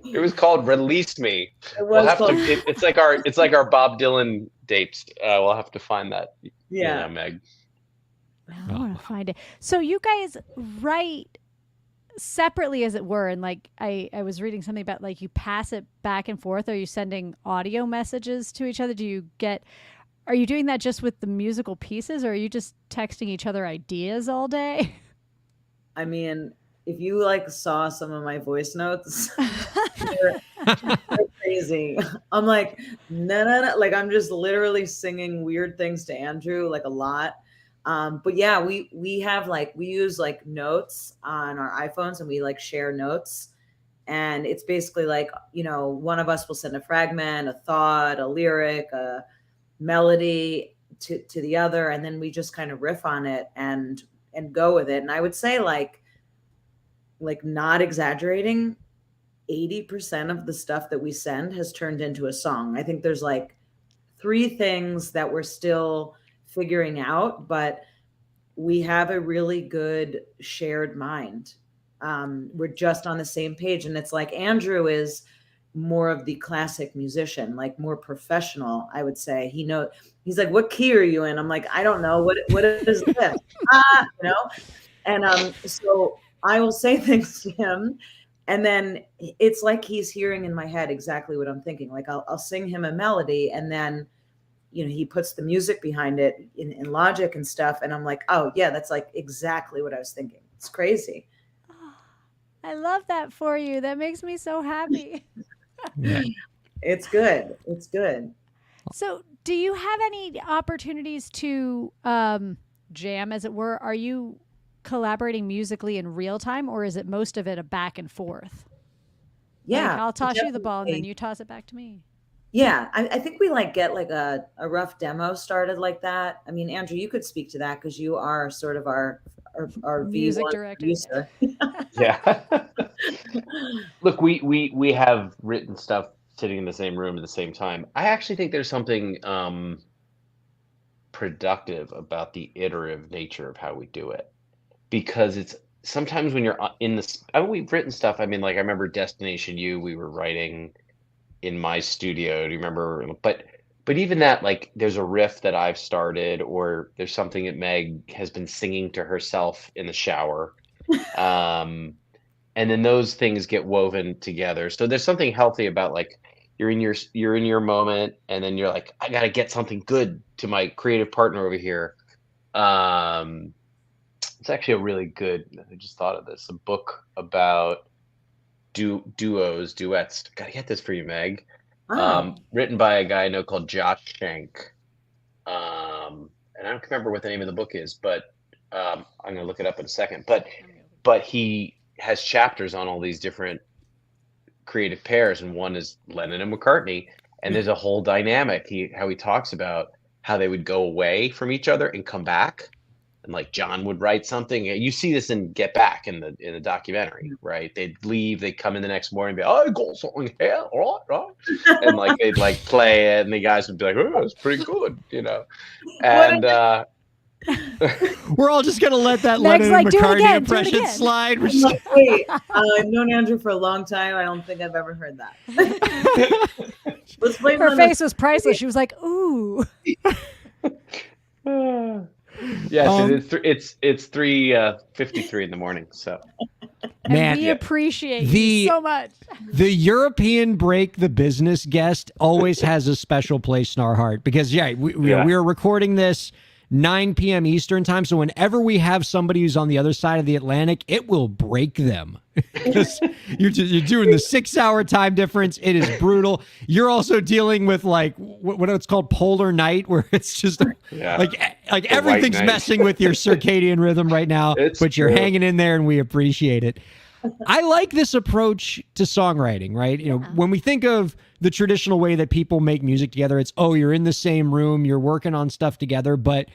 It was called Release Me. It's like our Bob Dylan dates. We'll have to find that. Yeah. Meg. I want to find it. So you guys write separately, as it were, and like I was reading something about like you pass it back and forth. Are you sending audio messages to each other? Are you doing that just with the musical pieces, or are you just texting each other ideas all day? I mean, if you like saw some of my voice notes, they're crazy. I'm like, no. Like I'm just literally singing weird things to Andrew, like a lot. But yeah, we use like notes on our iPhones, and we like share notes. And it's basically like, one of us will send a fragment, a thought, a lyric, a melody to the other, and then we just kind of riff on it and go with it. And I would say like not exaggerating, 80% of the stuff that we send has turned into a song. I think there's like 3 things that we're still figuring out, but we have a really good shared mind. We're just on the same page. And it's like Andrew is, more of the classic musician, like more professional, I would say. He's like, what key are you in? I'm like, I don't know. What is this? And so I will say things to him, and then it's like he's hearing in my head exactly what I'm thinking. Like I'll sing him a melody, and then he puts the music behind it in Logic and stuff, and I'm like, oh yeah, that's like exactly what I was thinking. It's crazy. I love that for you. That makes me so happy. Yeah. It's good. It's good. So, do you have any opportunities to jam, as it were? Are you collaborating musically in real time, or is it most of it a back and forth? Yeah. Like, I'll toss you the ball and then definitely. you toss it back to me. Yeah, I think we like get like a rough demo started like that. I mean, Andrew, you could speak to that because you are sort of our Music V1 director. producer. Yeah. Look, we have written stuff sitting in the same room at the same time. I actually think there's something productive about the iterative nature of how we do it, because it's sometimes when you're in this. I mean, we've written stuff. I mean, like I remember Destination U. We were writing in my studio. Do you remember? But even that, like, there's a riff that I've started, or there's something that Meg has been singing to herself in the shower. And then those things get woven together. So there's something healthy about, like, you're in your moment, and then you're like, I gotta get something good to my creative partner over here. It's actually a really good, I just thought of this, a book about duets. Gotta get this for you, Meg. Oh, Written by a guy I know called Josh Schenk. And I don't remember what the name of the book is, but I'm gonna look it up in a second. But he has chapters on all these different creative pairs, and one is Lennon and McCartney, and there's a whole dynamic. How he talks about how they would go away from each other and come back, and like John would write something. You see this in Get Back in the documentary, right? They'd leave, they'd come in the next morning, and be, I got something here, right, and like they'd like play it, and the guys would be like, oh, that's pretty good, and We're all just gonna let that Meg's Lennon like, and "Do it McCartney again, do it impression again." slide. We're I'm just like, wait, I've known Andrew for a long time. I don't think I've ever heard that. Let's blame Her it on face was priceless. She was like, ooh. yes, it's 3:53 in the morning. So And Man, we appreciate The- you so much. the European Break the Business guest always has a special place in our heart because we are recording this 9 p.m. Eastern time. So whenever we have somebody who's on the other side of the Atlantic, it will break them. Because you're doing the 6-hour time difference. It is brutal. You're also dealing with like what it's called polar night, where it's just like everything's night. messing with your circadian rhythm right now, It's but you're true. hanging in there and we appreciate it. I like this approach to songwriting, right? When we think of the traditional way that people make music together, it's, oh, you're in the same room, you're working on stuff together. But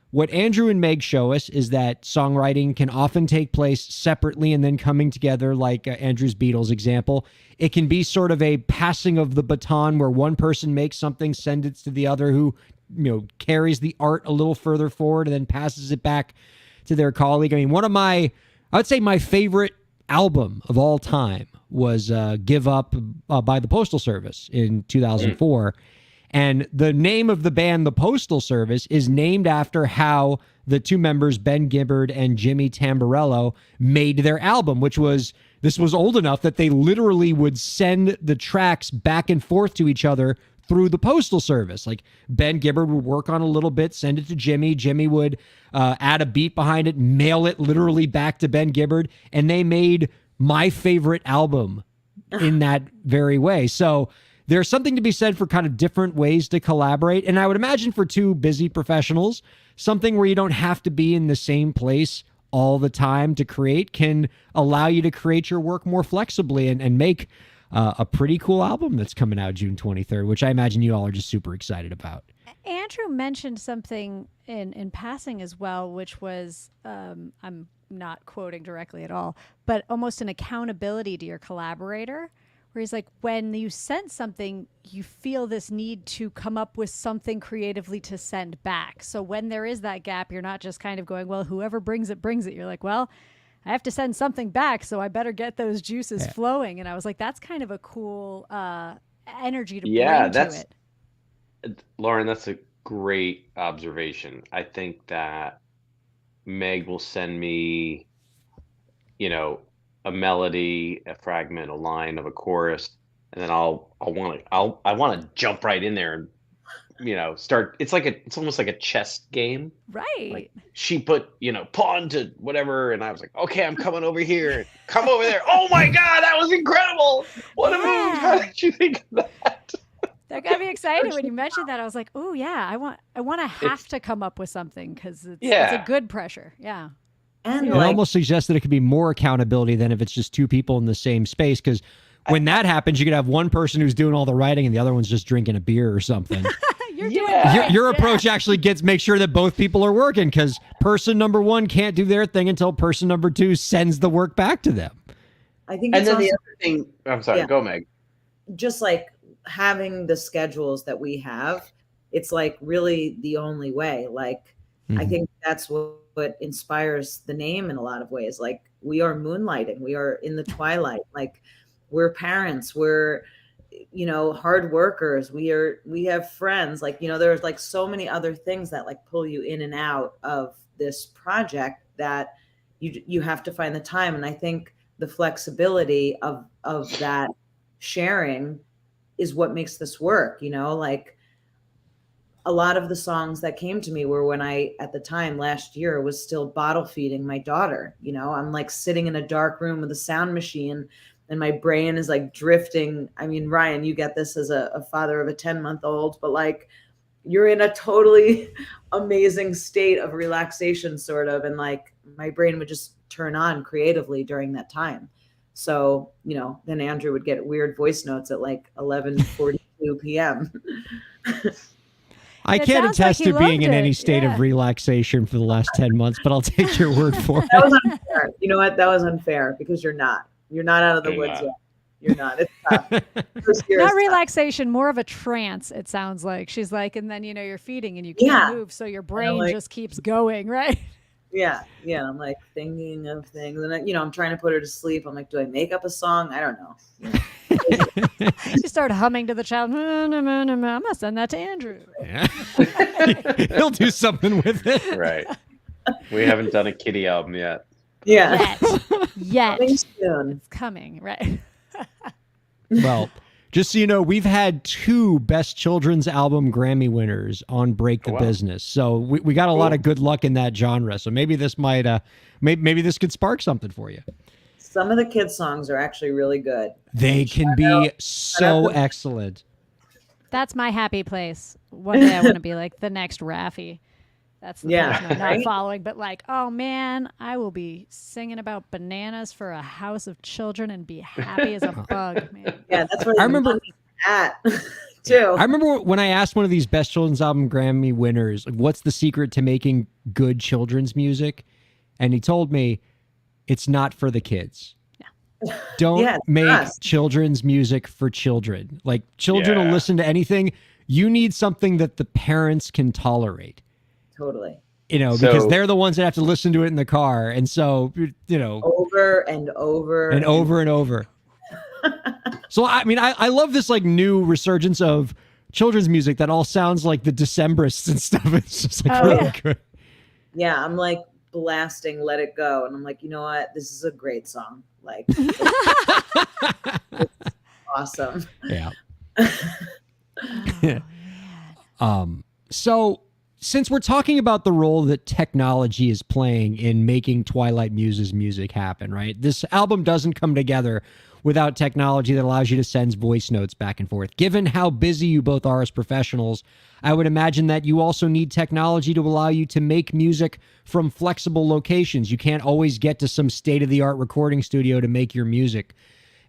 what Andrew and Meg show us is that songwriting can often take place separately and then coming together, like Andrew's Beatles example. It can be sort of a passing of the baton where one person makes something, sends it to the other who, carries the art a little further forward and then passes it back to their colleague. I mean, I would say my favorite album of all time was Give Up by the Postal Service in 2004. And the name of the band, the Postal Service, is named after how the two members, Ben Gibbard and Jimmy Tamborello, made their album, this was old enough that they literally would send the tracks back and forth to each other through the Postal Service. Like Ben Gibbard would work on a little bit, send it to Jimmy. Jimmy would add a beat behind it, mail it literally back to Ben Gibbard. And they made my favorite album in that very way. So there's something to be said for kind of different ways to collaborate. And I would imagine for two busy professionals, something where you don't have to be in the same place all the time to create can allow you to create your work more flexibly and make a pretty cool album that's coming out June 23rd, which I imagine you all are just super excited about. Andrew mentioned something in passing as well, which was, I'm not quoting directly at all, but almost an accountability to your collaborator, where he's like, when you send something, you feel this need to come up with something creatively to send back. So when there is that gap, you're not just kind of going, well, whoever brings it, brings it. You're like, well, I have to send something back, so I better get those juices flowing. And I was like, that's kind of a cool energy to Yeah, bring to it. Lauren, that's a great observation. I think that Meg will send me, you know, a melody, a fragment, a line of a chorus, and then I want to jump right in there and, start. It's almost like a chess game. Right. Like she put, pawn to whatever, and I was like, okay, I'm coming over here. Come over there. Oh my God, that was incredible. What a move. How did you think of that? That got me excited when you mentioned that. I was like, oh yeah, I want to have to come up with something because it's a good pressure. Yeah. And it almost suggests that it could be more accountability than if it's just two people in the same space. Because when that happens, you could have one person who's doing all the writing and the other one's just drinking a beer or something. You're doing great. Your approach actually makes sure that both people are working, because person number one can't do their thing until person number two sends the work back to them. I think And it's then also, the other thing, I'm sorry, go Meg. just like having the schedules that we have, it's like really the only way. Like, I think that's what inspires the name in a lot of ways. Like, we are moonlighting, we are in the twilight. Like, we're parents, we're, hard workers, we have friends. Like, there's like so many other things that like pull you in and out of this project that you have to find the time. And I think the flexibility of that sharing is what makes this work. Like, a lot of the songs that came to me were when I, at the time last year, was still bottle feeding my daughter. I'm like sitting in a dark room with a sound machine and my brain is like drifting. I mean, Ryan, you get this as a father of a 10-month-old, but like, you're in a totally amazing state of relaxation, sort of. And like, my brain would just turn on creatively during that time. So, then Andrew would get weird voice notes at like 11:42 p.m. I It can't sounds like attest he to being in loved any it. state Yeah. of relaxation for the last 10 months, but I'll take your word for it. That was unfair. You know what? That was unfair because you're not out of the You're woods not. yet. You're not. It's tough. First year is Not tough. relaxation, more of a trance, it sounds like. She's like, and then, you're feeding and you can't Yeah. move. So your brain like- just keeps going, right? Yeah. I'm like thinking of things, and then, I'm trying to put her to sleep. I'm like, do I make up a song? I don't know. You start humming to the child. I'm going to send that to Andrew. Yeah. He'll do something with it. Right. We haven't done a kitty album yet. Yeah. Yet. Coming soon. It's coming, right? Well, just so you know, we've had 2 Best Children's Album Grammy winners on Break the wow. Business. So we got a lot of good luck in that genre. So maybe this might, maybe this could spark something for you. Some of the kids' songs are actually really good. They can be so excellent. That's my happy place. One day I want to be like the next Raffi. That's the person I'm not right? following. But like, oh man, I will be singing about bananas for a house of children and be happy as a bug, man. Yeah, that's where I the remember- money's at too. I remember when I asked one of these Best Children's Album Grammy winners, like, what's the secret to making good children's music? And he told me, it's not for the kids. Don't Yeah, it's make us. children's music for children. Like, children will Yeah. listen to anything. You need something that the parents can tolerate, Totally. because So- they're the ones that have to listen to it in the car. And so, Over and over and over and over. So, I mean, I love this like new resurgence of children's music that all sounds like the Decemberists and stuff. It's just like Oh, really yeah. good. Yeah, I'm like blasting "Let It Go," and I'm like, you know what? This is a great song. Like, it's awesome. Yeah. Oh, So since we're talking about the role that technology is playing in making Twilight Muse's music happen, right? This album doesn't come together without technology that allows you to send voice notes back and forth. Given how busy you both are as professionals, I would imagine that you also need technology to allow you to make music from flexible locations. You can't always get to some state-of-the-art recording studio to make your music.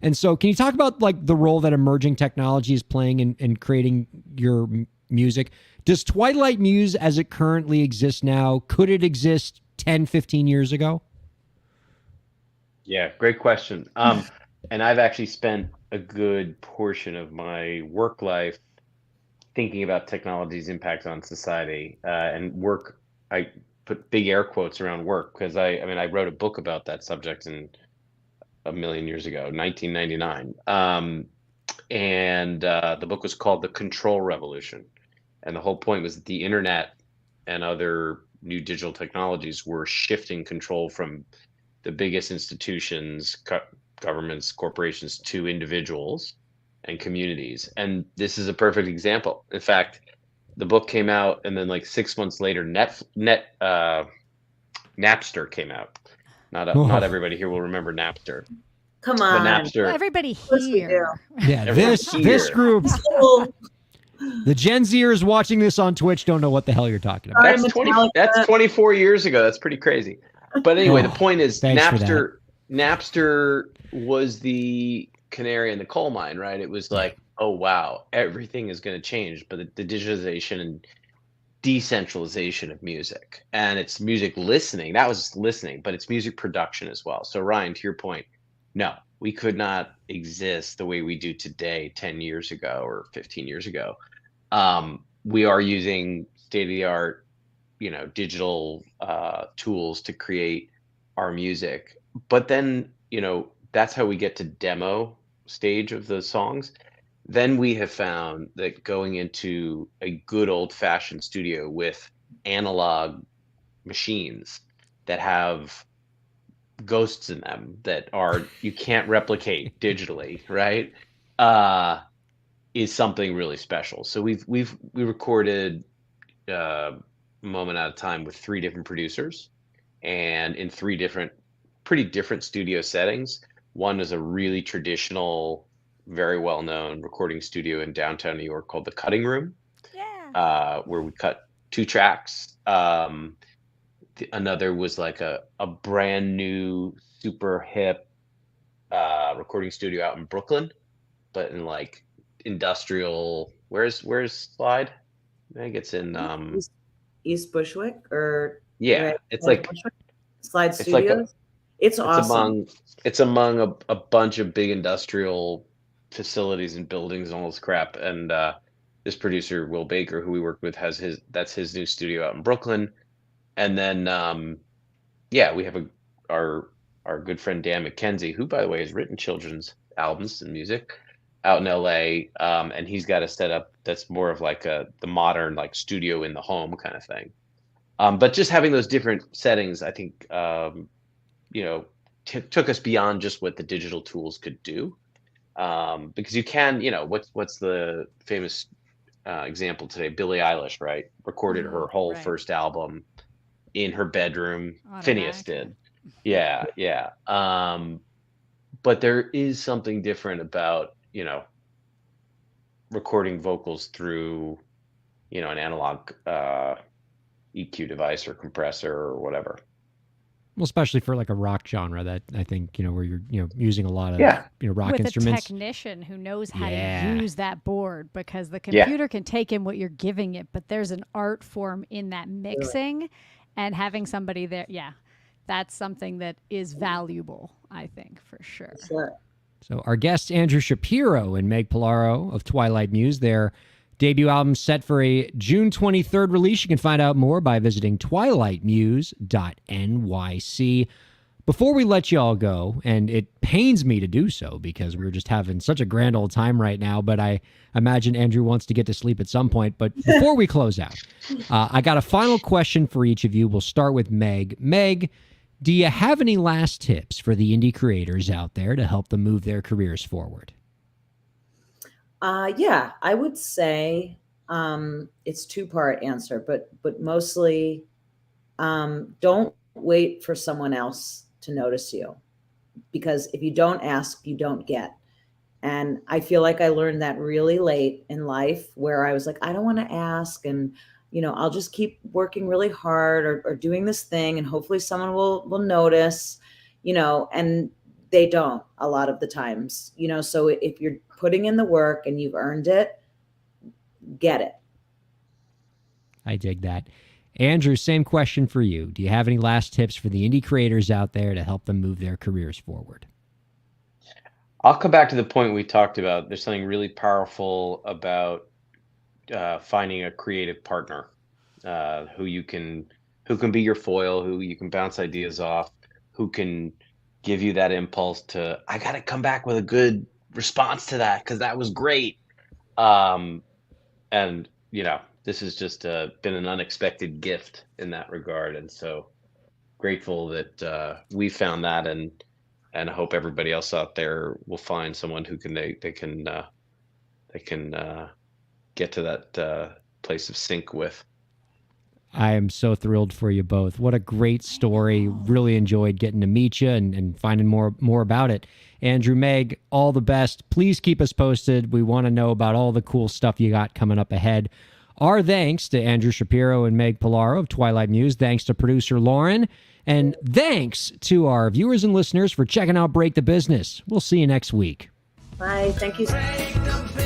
And so can you talk about like the role that emerging technology is playing in creating your music? Does Twilight Muse as it currently exists now, could it exist 10, 15 years ago? Yeah, great question. And I've actually spent a good portion of my work life thinking about technology's impact on society. And work, I put big air quotes around work because I wrote a book about that subject in a million years ago, 1999. And the book was called The Control Revolution. And the whole point was that the internet and other new digital technologies were shifting control from the biggest institutions, governments, corporations, to individuals and communities. And this is a perfect example. In fact, the book came out, and then like 6 months later, Napster came out. Not everybody here will remember Napster. Come But on. Napster, Everybody course we here. Yeah, Everyone this here. group, Cool. the Gen Zers watching this on Twitch don't know what the hell you're talking about. Sorry, that's 20. Metallica. That's 24 years ago. That's pretty crazy. But anyway, the point is, Thanks for that. Napster was the canary in the coal mine, right? It was like, oh wow, everything is going to change, but the digitization and decentralization of music, and it's music listening. That was listening, but it's music production as well. So Ryan, to your point, no, we could not exist the way we do today 10 years ago or 15 years ago. We are using state-of-the-art, digital tools to create our music. But then, that's how we get to demo stage of the songs. Then we have found that going into a good old-fashioned studio with analog machines that have ghosts in them that you can't replicate digitally, right? Is something really special. So we recorded Moment at a Time with 3 different producers, and in 3 pretty different studio settings. One is a really traditional, very well-known recording studio in downtown New York called the Cutting Room, where we cut 2 tracks. Another was like a brand new, super hip recording studio out in Brooklyn, but in like industrial. Where's Slide? I think it's in East Bushwick, or yeah, it's West like Bushwick? Slide it's like Studios. It's awesome. It's among a bunch of big industrial facilities and buildings and all this crap. And this producer, Will Baker, who we worked with, that's his new studio out in Brooklyn. And then we have our good friend Dan McKenzie, who by the way has written children's albums and music, out in LA. And he's got a setup that's more of like the modern like studio in the home kind of thing. But just having those different settings, I think, took us beyond just what the digital tools could do. Because you can, what's the famous example today? Billie Eilish, right? Recorded her whole right. first album in her bedroom. On a Phineas Mac. did. Yeah. But there is something different about, recording vocals through, an analog EQ device or compressor or whatever. Well, especially for like a rock genre that I think, where you're, using a lot of, rock With instruments. a technician who knows how Yeah. to use that board, because the computer can take in what you're giving it, but there's an art form in that mixing, and having somebody there. Yeah, that's something that is valuable, I think, for sure. Sure. So our guests, Andrew Shapiro and Meg Polaro of Twilight Muse, their debut album set for a June 23rd release. You can find out more by visiting twilightmuse.nyc. Before we let you all go, and it pains me to do so because we're just having such a grand old time right now, but I imagine Andrew wants to get to sleep at some point. But before we close out, I got a final question for each of you. We'll start with Meg. Meg, do you have any last tips for the indie creators out there to help them move their careers forward? Yeah, I would say it's 2-part answer, but mostly don't wait for someone else to notice you, because if you don't ask, you don't get. And I feel like I learned that really late in life, where I was like, I don't want to ask, and I'll just keep working really hard or doing this thing, and hopefully someone will notice, and they don't a lot of the times, so if you're putting in the work and you've earned it, get it. I dig that. Andrew, same question for you. Do you have any last tips for the indie creators out there to help them move their careers forward? I'll come back to the point we talked about. There's something really powerful about finding a creative partner who you can who can be your foil, who you can bounce ideas off, who can give you that impulse to, I got to come back with a good response to that because that was great. And this has just been an unexpected gift in that regard, and so grateful that we found that, and I hope everybody else out there will find someone who can they can get to that place of sync with. I am so thrilled for you both. What a great story. Really enjoyed getting to meet you and finding more about it. Andrew, Meg, all the best. Please keep us posted. We want to know about all the cool stuff you got coming up ahead. Our thanks to Andrew Shapiro and Meg Polaro of Twilight Muse. Thanks to producer Lauren. And thanks to our viewers and listeners for checking out Break the Business. We'll see you next week. Bye. Thank you. Break the